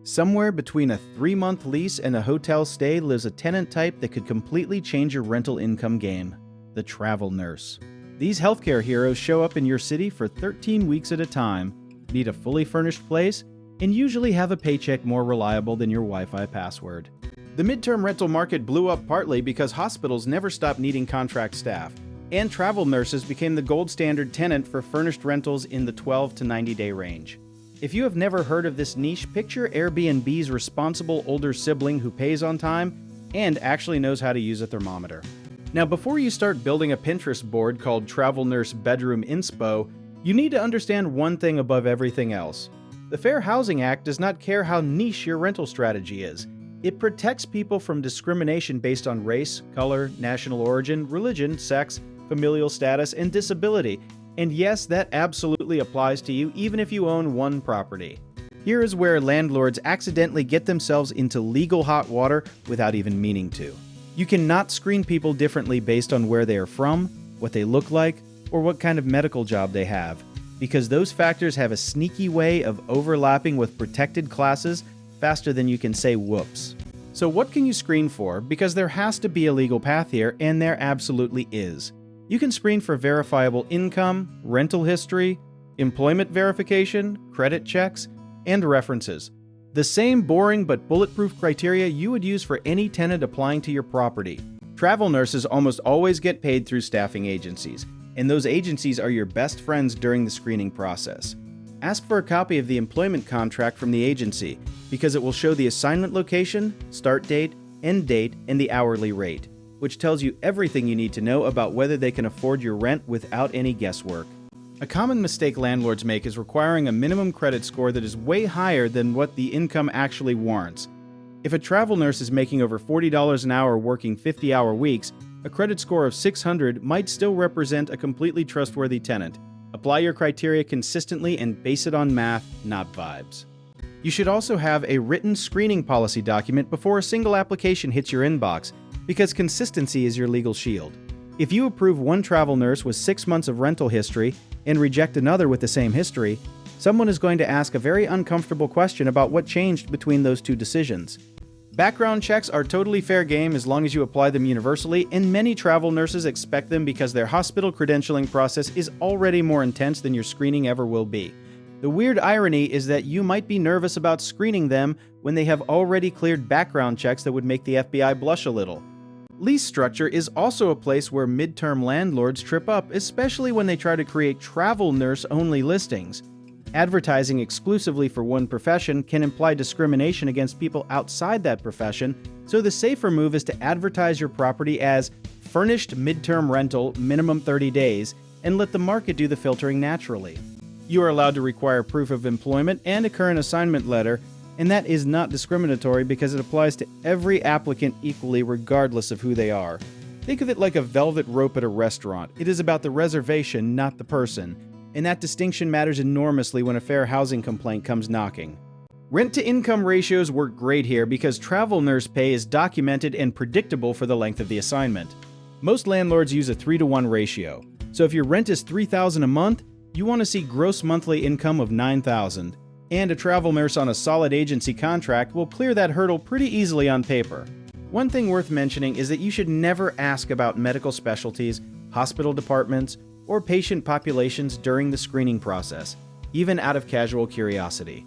Somewhere between a 3-month lease and a hotel stay lives a tenant type that could completely change your rental income game: the travel nurse. These healthcare heroes show up in your city for 13 weeks at a time, need a fully furnished place, and usually have a paycheck more reliable than your Wi-Fi password. The midterm rental market blew up partly because hospitals never stopped needing contract staff, and travel nurses became the gold standard tenant for furnished rentals in the 12 to 90-day range. If you have never heard of this niche, picture Airbnb's responsible older sibling who pays on time and actually knows how to use a thermometer. Now, before you start building a Pinterest board called Travel Nurse Bedroom Inspo, you need to understand one thing above everything else. The Fair Housing Act does not care how niche your rental strategy is. It protects people from discrimination based on race, color, national origin, religion, sex, familial status, and disability. And yes, that absolutely applies to you even if you own one property. Here is where landlords accidentally get themselves into legal hot water without even meaning to. You cannot screen people differently based on where they are from, what they look like, or what kind of medical job they have, because those factors have a sneaky way of overlapping with protected classes faster than you can say whoops. So what can you screen for? Because there has to be a legal path here, and there absolutely is. You can screen for verifiable income, rental history, employment verification, credit checks, and references. The same boring but bulletproof criteria you would use for any tenant applying to your property. Travel nurses almost always get paid through staffing agencies, and those agencies are your best friends during the screening process. Ask for a copy of the employment contract from the agency because it will show the assignment location, start date, end date, and the hourly rate, which tells you everything you need to know about whether they can afford your rent without any guesswork. A common mistake landlords make is requiring a minimum credit score that is way higher than what the income actually warrants. If a travel nurse is making over $40 an hour working 50-hour weeks, a credit score of 600 might still represent a completely trustworthy tenant. Apply your criteria consistently and base it on math, not vibes. You should also have a written screening policy document before a single application hits your inbox, because consistency is your legal shield. If you approve one travel nurse with 6 months of rental history and reject another with the same history, someone is going to ask a very uncomfortable question about what changed between those two decisions. Background checks are totally fair game as long as you apply them universally, and many travel nurses expect them because their hospital credentialing process is already more intense than your screening ever will be. The weird irony is that you might be nervous about screening them when they have already cleared background checks that would make the FBI blush a little. Lease structure is also a place where midterm landlords trip up, especially when they try to create travel nurse-only listings. Advertising exclusively for one profession can imply discrimination against people outside that profession, so the safer move is to advertise your property as furnished midterm rental, minimum 30 days, and let the market do the filtering naturally. You are allowed to require proof of employment and a current assignment letter, and that is not discriminatory because it applies to every applicant equally regardless of who they are. Think of it like a velvet rope at a restaurant. It is about the reservation, not the person, and that distinction matters enormously when a fair housing complaint comes knocking. Rent-to-income ratios work great here because travel nurse pay is documented and predictable for the length of the assignment. Most landlords use a 3-to-1 ratio, so if your rent is $3,000 a month, you want to see gross monthly income of $9,000. And a travel nurse on a solid agency contract will clear that hurdle pretty easily on paper. One thing worth mentioning is that you should never ask about medical specialties, hospital departments, or patient populations during the screening process, even out of casual curiosity.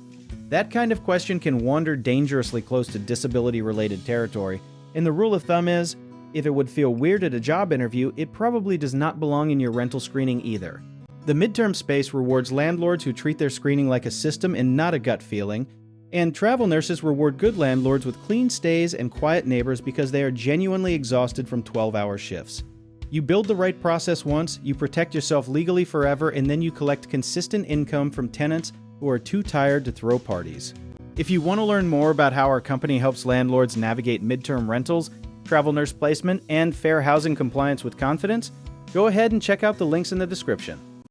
That kind of question can wander dangerously close to disability-related territory, and the rule of thumb is, if it would feel weird at a job interview, it probably does not belong in your rental screening either. The midterm space rewards landlords who treat their screening like a system and not a gut feeling, and travel nurses reward good landlords with clean stays and quiet neighbors because they are genuinely exhausted from 12-hour shifts. You build the right process once, you protect yourself legally forever, and then you collect consistent income from tenants who are too tired to throw parties. If you want to learn more about how our company helps landlords navigate midterm rentals, travel nurse placement, and fair housing compliance with confidence, go ahead and check out the links in the description.